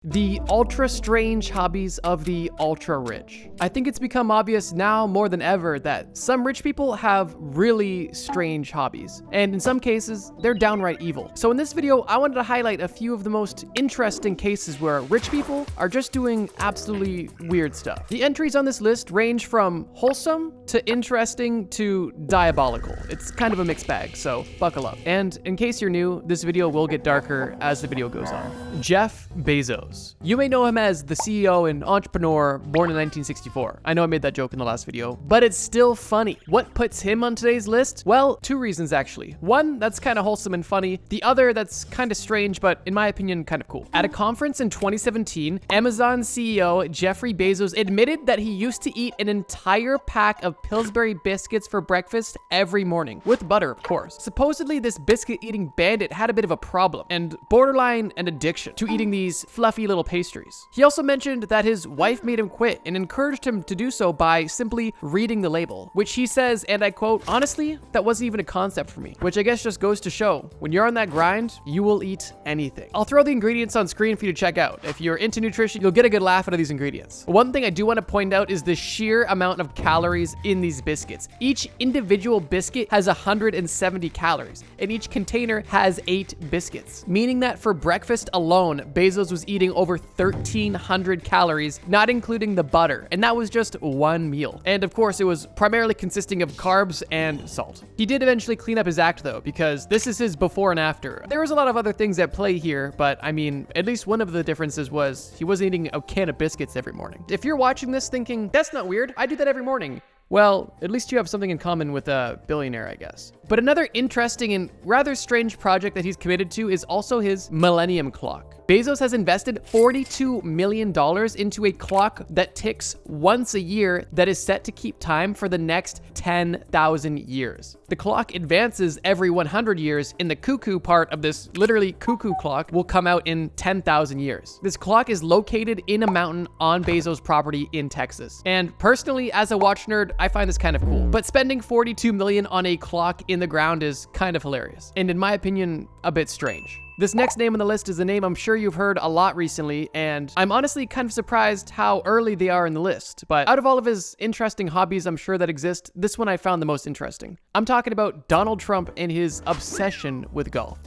The ultra strange hobbies of the ultra rich. I think it's become obvious now more than ever that some rich people have really strange hobbies, and in some cases, they're downright evil. So in this video, I wanted to highlight a few of the most interesting cases where rich people are just doing absolutely weird stuff. The entries on this list range from wholesome to interesting to diabolical. It's kind of a mixed bag, so buckle up. And in case you're new, this video will get darker as the video goes on. Jeff Bezos. You may know him as the CEO and entrepreneur born in 1964. I know I made that joke in the last video, but it's still funny. What puts him on today's list? Well, two reasons actually. One, that's kind of wholesome and funny. The other, that's kind of strange, but in my opinion, kind of cool. At a conference in 2017, Amazon CEO Jeffrey Bezos admitted that he used to eat an entire pack of Pillsbury biscuits for breakfast every morning, with butter, of course. Supposedly, this biscuit-eating bandit had a bit of a problem, and borderline an addiction to eating these fluffy little pastries. He also mentioned that his wife made him quit and encouraged him to do so by simply reading the label, which he says, and I quote, "Honestly, that wasn't even a concept for me," which I guess just goes to show, when you're on that grind, you will eat anything. I'll throw the ingredients on screen for you to check out. If you're into nutrition, you'll get a good laugh out of these ingredients. One thing I do want to point out is the sheer amount of calories in these biscuits. Each individual biscuit has 170 calories, and each container has 8 biscuits, meaning that for breakfast alone, Bezos was eating over 1,300 calories, not including the butter, and that was just one meal. And of course, it was primarily consisting of carbs and salt. He did eventually clean up his act though, because this is his before and after. There was a lot of other things at play here, but I mean, at least one of the differences was he wasn't eating a can of biscuits every morning. If you're watching this thinking, that's not weird, I do that every morning, well, at least you have something in common with a billionaire, I guess. But another interesting and rather strange project that he's committed to is also his Millennium Clock. Bezos has invested $42 million into a clock that ticks once a year that is set to keep time for the next 10,000 years. The clock advances every 100 years, and the cuckoo part of this literally cuckoo clock will come out in 10,000 years. This clock is located in a mountain on Bezos' property in Texas. And personally, as a watch nerd, I find this kind of cool. But spending $42 million on a clock in the ground is kind of hilarious, and in my opinion, a bit strange. This next name on the list is a name I'm sure you've heard a lot recently, and I'm honestly kind of surprised how early they are in the list. But out of all of his interesting hobbies I'm sure that exist, this one I found the most interesting. I'm talking about Donald Trump and his obsession with golf.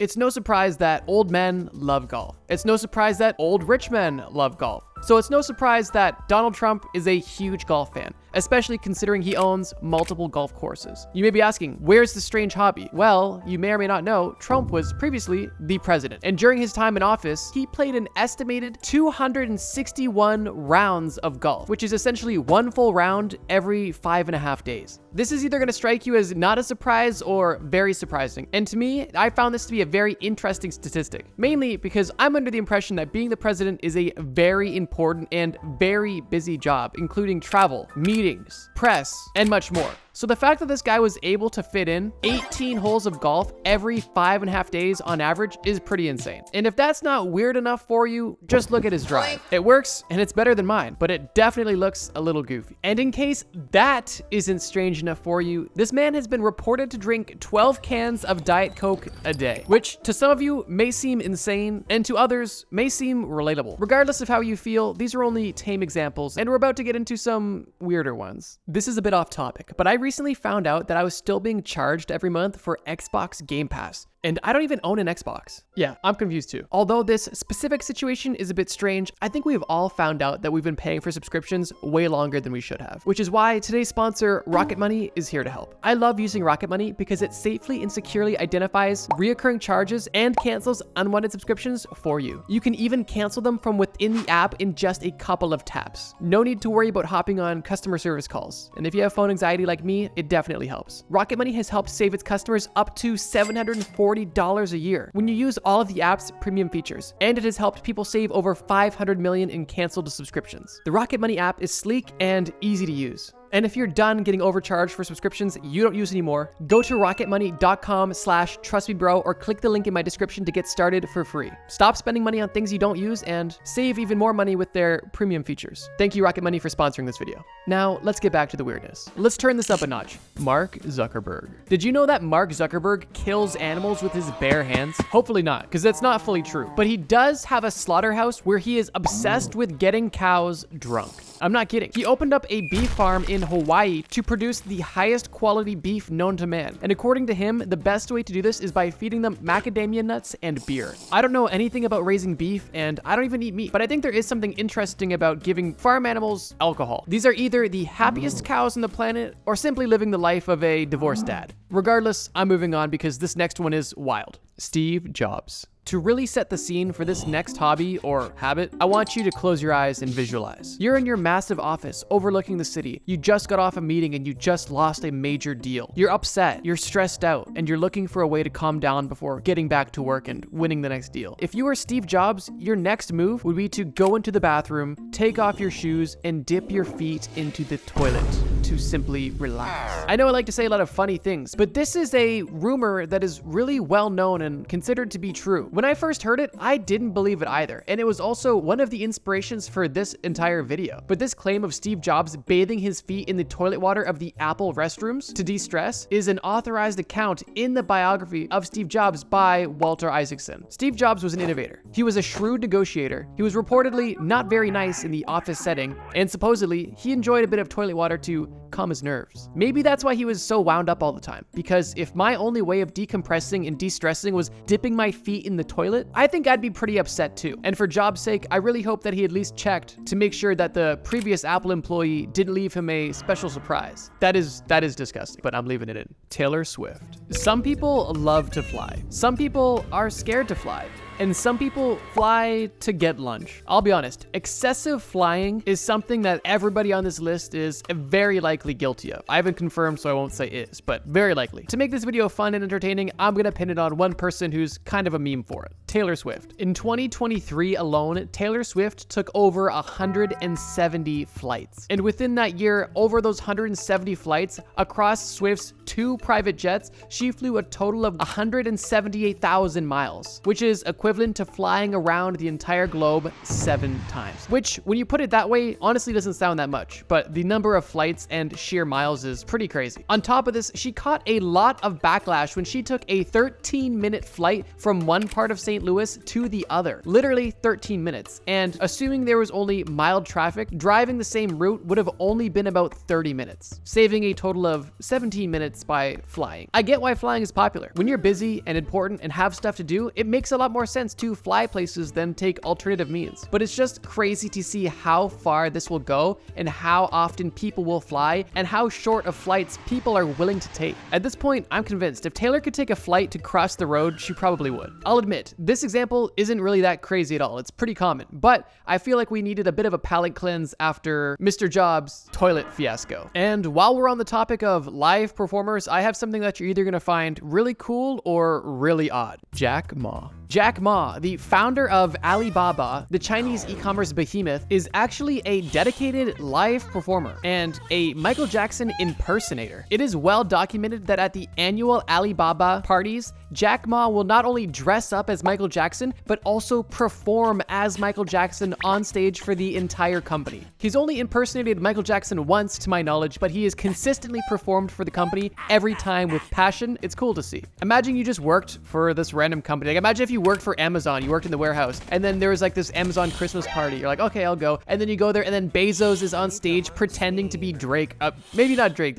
It's no surprise that old men love golf. It's no surprise that old rich men love golf. So it's no surprise that Donald Trump is a huge golf fan, especially considering he owns multiple golf courses. You may be asking, where's the strange hobby? Well, you may or may not know, Trump was previously the president. And during his time in office, he played an estimated 261 rounds of golf, which is essentially one full round every 5.5 days. This is either going to strike you as not a surprise or very surprising. And to me, I found this to be a very interesting statistic, mainly because I'm under the impression that being the president is a very important and very busy job, including travel, meetings, press, and much more. So the fact that this guy was able to fit in 18 holes of golf every 5.5 days on average is pretty insane. And if that's not weird enough for you, just look at his drive. It works and it's better than mine, but it definitely looks a little goofy. And in case that isn't strange enough for you, this man has been reported to drink 12 cans of Diet Coke a day, which to some of you may seem insane and to others may seem relatable. Regardless of how you feel, these are only tame examples, and we're about to get into some weirder ones. This is a bit off topic, but I recently found out that I was still being charged every month for Xbox Game Pass. And I don't even own an Xbox. Yeah, I'm confused too. Although this specific situation is a bit strange, I think we've all found out that we've been paying for subscriptions way longer than we should have, which is why today's sponsor, Rocket Money, is here to help. I love using Rocket Money because it safely and securely identifies reoccurring charges and cancels unwanted subscriptions for you. You can even cancel them from within the app in just a couple of taps. No need to worry about hopping on customer service calls. And if you have phone anxiety like me, it definitely helps. Rocket Money has helped save its customers up to $740 a year when you use all of the app's premium features, and it has helped people save over $500 million in canceled subscriptions. The Rocket Money app is sleek and easy to use. And if you're done getting overcharged for subscriptions you don't use anymore, go to rocketmoney.com/trustmebro or click the link in my description to get started for free. Stop spending money on things you don't use and save even more money with their premium features. Thank you, Rocket Money, for sponsoring this video. Now, let's get back to the weirdness. Let's turn this up a notch. Mark Zuckerberg. Did you know that Mark Zuckerberg kills animals with his bare hands? Hopefully not, because that's not fully true. But he does have a slaughterhouse where he is obsessed with getting cows drunk. I'm not kidding. He opened up a beef farm in Hawaii to produce the highest quality beef known to man. And according to him, the best way to do this is by feeding them macadamia nuts and beer. I don't know anything about raising beef, and I don't even eat meat, but I think there is something interesting about giving farm animals alcohol. These are either the happiest cows on the planet or simply living the life of a divorced dad. Regardless, I'm moving on because this next one is wild. Steve Jobs. To really set the scene for this next hobby or habit, I want you to close your eyes and visualize. You're in your massive office overlooking the city. You just got off a meeting and you just lost a major deal. You're upset, you're stressed out, and you're looking for a way to calm down before getting back to work and winning the next deal. If you were Steve Jobs, your next move would be to go into the bathroom, take off your shoes, and dip your feet into the toilet to simply relax. I know I like to say a lot of funny things, but this is a rumor that is really well known and considered to be true. When I first heard it, I didn't believe it either, and it was also one of the inspirations for this entire video. But this claim of Steve Jobs bathing his feet in the toilet water of the Apple restrooms to de-stress is an authorized account in the biography of Steve Jobs by Walter Isaacson. Steve Jobs was an innovator. He was a shrewd negotiator. He was reportedly not very nice in the office setting, and supposedly he enjoyed a bit of toilet water to calm his nerves. Maybe that's why he was so wound up all the time, because if my only way of decompressing and de-stressing was dipping my feet in the toilet, I think I'd be pretty upset too. And for Jobs' sake, I really hope that he at least checked to make sure that the previous Apple employee didn't leave him a special surprise. That is disgusting, but I'm leaving it in. Taylor Swift. Some people love to fly. Some people are scared to fly. And some people fly to get lunch. I'll be honest, excessive flying is something that everybody on this list is very likely guilty of. I haven't confirmed, so I won't say is, but very likely. To make this video fun and entertaining, I'm gonna pin it on one person who's kind of a meme for it. Taylor Swift. In 2023 alone, Taylor Swift took over 170 flights. And within that year, over those 170 flights, across Swift's 2 private jets, she flew a total of 178,000 miles, which is equivalent to flying around the entire globe 7 times. Which, when you put it that way, honestly doesn't sound that much, but the number of flights and sheer miles is pretty crazy. On top of this, she caught a lot of backlash when she took a 13-minute flight from one part of St. Louis to the other. Literally 13 minutes. And assuming there was only mild traffic, driving the same route would have only been about 30 minutes, saving a total of 17 minutes by flying. I get why flying is popular. When you're busy and important and have stuff to do, it makes a lot more sense to fly places than take alternative means. But it's just crazy to see how far this will go and how often people will fly and how short of flights people are willing to take. At this point, I'm convinced if Taylor could take a flight to cross the road, she probably would. I'll admit, this example isn't really that crazy at all. It's pretty common, but I feel like we needed a bit of a palate cleanse after Mr. Jobs' toilet fiasco. And while we're on the topic of live performers, I have something that you're either gonna find really cool or really odd. Jack Ma. Jack Ma, the founder of Alibaba, the Chinese e-commerce behemoth, is actually a dedicated live performer and a Michael Jackson impersonator. It is well documented that at the annual Alibaba parties, Jack Ma will not only dress up as Michael Jackson, but also perform as Michael Jackson on stage for the entire company. He's only impersonated Michael Jackson once, to my knowledge, but he has consistently performed for the company every time with passion. It's cool to see. Imagine you just worked for this random company. Like, imagine if you worked for Amazon, you worked in the warehouse, and then there was like this Amazon Christmas party. You're like, okay, I'll go. And then you go there, and then Bezos is on stage pretending to be Drake. Maybe not Drake,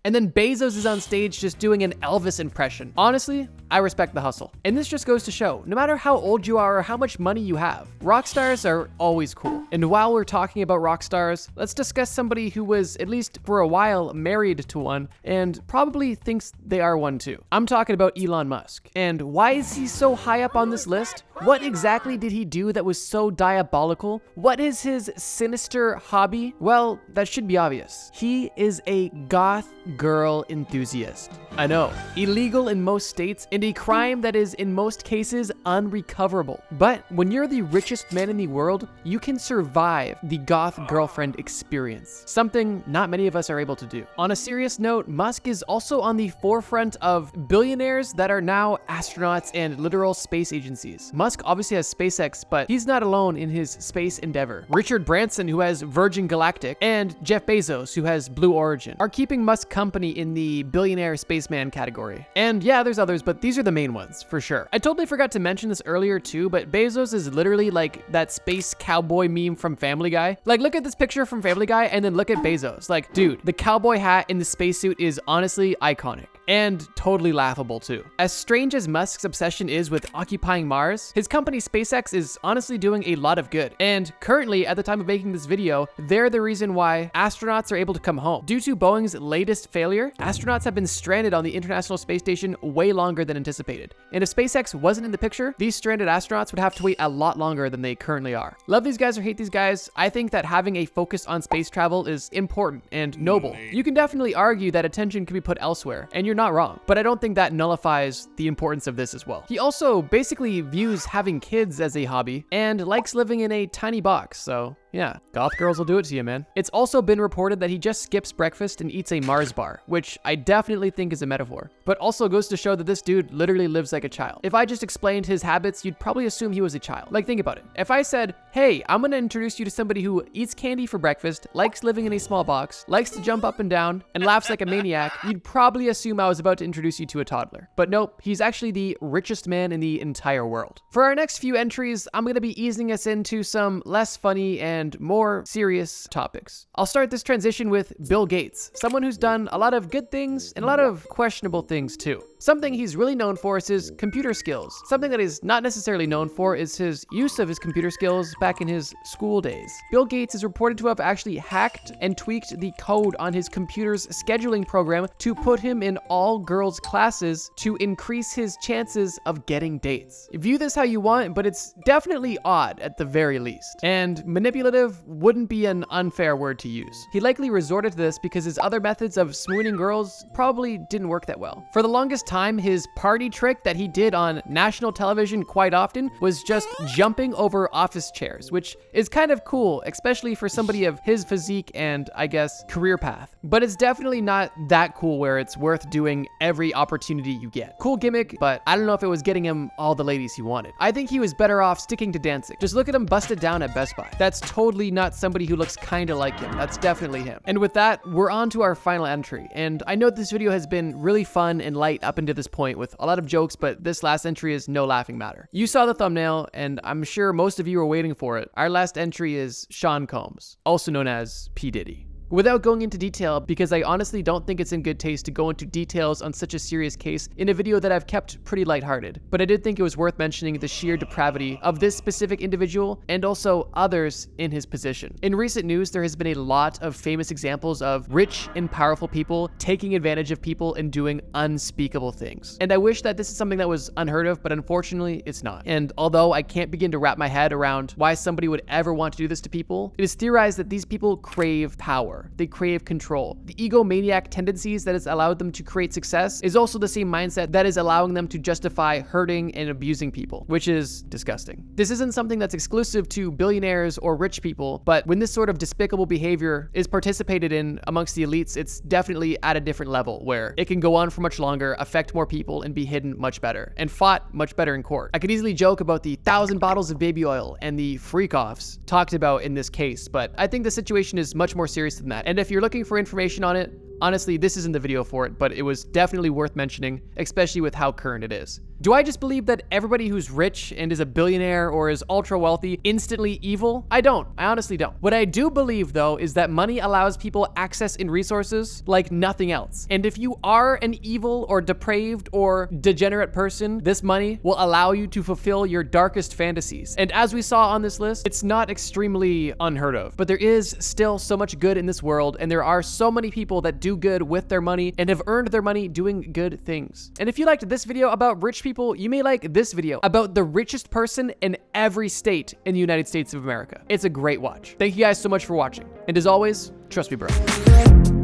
and then Bezos is on stage just doing an Elvis impression. Honestly, I respect the hustle. And this just goes to show, no matter how old you are or how much money you have, rock stars are always cool. And while we're talking about rock stars, let's discuss somebody who was, at least for a while, married to one and probably thinks they are one too. I'm talking about Elon Musk. And why is he so high up on this list? What exactly did he do that was so diabolical? What is his sinister hobby? Well, that should be obvious. He is a goth girl enthusiast. I know, illegal in most states and a crime that is in most cases unrecoverable. But when you're the richest man in the world, you can survive the goth girlfriend experience, something not many of us are able to do. On a serious note, Musk is also on the forefront of billionaires that are now astronauts and literal space agencies. Musk obviously has SpaceX, but he's not alone in his space endeavor. Richard Branson, who has Virgin Galactic, and Jeff Bezos, who has Blue Origin, are keeping Musk company in the billionaire spaceman category. And yeah, there's others, but these are the main ones, for sure. I totally forgot to mention this earlier too, but Bezos is literally like that space cowboy meme from Family Guy. Like, look at this picture from Family Guy and then look at Bezos. Like, dude, the cowboy hat in the spacesuit is honestly iconic. And totally laughable too. As strange as Musk's obsession is with occupying Mars, his company SpaceX is honestly doing a lot of good. And currently, at the time of making this video, they're the reason why astronauts are able to come home. Due to Boeing's latest failure, astronauts have been stranded on the International Space Station way longer than anticipated. And if SpaceX wasn't in the picture, these stranded astronauts would have to wait a lot longer than they currently are. Love these guys or hate these guys, I think that having a focus on space travel is important and noble. You can definitely argue that attention can be put elsewhere, and you're not wrong, but I don't think that nullifies the importance of this as well. He also basically views having kids as a hobby and likes living in a tiny box, so yeah, goth girls will do it to you, man. It's also been reported that he just skips breakfast and eats a Mars bar, which I definitely think is a metaphor, but also goes to show that this dude literally lives like a child. If I just explained his habits, you'd probably assume he was a child. Like, think about it. If I said, hey, I'm gonna introduce you to somebody who eats candy for breakfast, likes living in a small box, likes to jump up and down, and laughs like a maniac, you'd probably assume I was about to introduce you to a toddler. But nope, he's actually the richest man in the entire world. For our next few entries, I'm gonna be easing us into some less funny and more serious topics. I'll start this transition with Bill Gates, someone who's done a lot of good things and a lot of questionable things too. Something he's really known for is his computer skills. Something that he's not necessarily known for is his use of his computer skills back in his school days. Bill Gates is reported to have actually hacked and tweaked the code on his computer's scheduling program to put him in all girls' classes to increase his chances of getting dates. View this how you want, but it's definitely odd at the very least. And manipulative wouldn't be an unfair word to use. He likely resorted to this because his other methods of swooning girls probably didn't work that well. For the longest time, his party trick that he did on national television quite often was just jumping over office chairs, which is kind of cool, especially for somebody of his physique and, I guess, career path. But it's definitely not that cool where it's worth doing every opportunity you get. Cool gimmick, but I don't know if it was getting him all the ladies he wanted. I think he was better off sticking to dancing. Just look at him busted down at Best Buy. That's totally not somebody who looks kinda like him. That's definitely him. And with that, we're on to our final entry. And I know this video has been really fun and light up until this point with a lot of jokes, but this last entry is no laughing matter. You saw the thumbnail, and I'm sure most of you were waiting for it. Our last entry is Sean Combs, also known as P. Diddy. Without going into detail, because I honestly don't think it's in good taste to go into details on such a serious case in a video that I've kept pretty lighthearted, but I did think it was worth mentioning the sheer depravity of this specific individual and also others in his position. In recent news, there has been a lot of famous examples of rich and powerful people taking advantage of people and doing unspeakable things. And I wish that this is something that was unheard of, but unfortunately it's not. And although I can't begin to wrap my head around why somebody would ever want to do this to people, it is theorized that these people crave power. They crave control. The egomaniac tendencies that has allowed them to create success is also the same mindset that is allowing them to justify hurting and abusing people, which is disgusting. This isn't something that's exclusive to billionaires or rich people, but when this sort of despicable behavior is participated in amongst the elites, it's definitely at a different level where it can go on for much longer, affect more people, and be hidden much better, and fought much better in court. I could easily joke about the 1,000 bottles of baby oil and the freak-offs talked about in this case, but I think the situation is much more serious than that. And if you're looking for information on it, honestly, this isn't the video for it, but it was definitely worth mentioning, especially with how current it is. Do I just believe that everybody who's rich and is a billionaire or is ultra wealthy instantly evil? I don't. I honestly don't. What I do believe, though, is that money allows people access in resources like nothing else. And if you are an evil or depraved or degenerate person, this money will allow you to fulfill your darkest fantasies. And as we saw on this list, it's not extremely unheard of, but there is still so much good in this world, and there are so many people that do good with their money and have earned their money doing good things. And if you liked this video about rich people, you may like this video about the richest person in every state in the United States of America. It's a great watch. Thank you guys so much for watching. And as always, trust me, bro.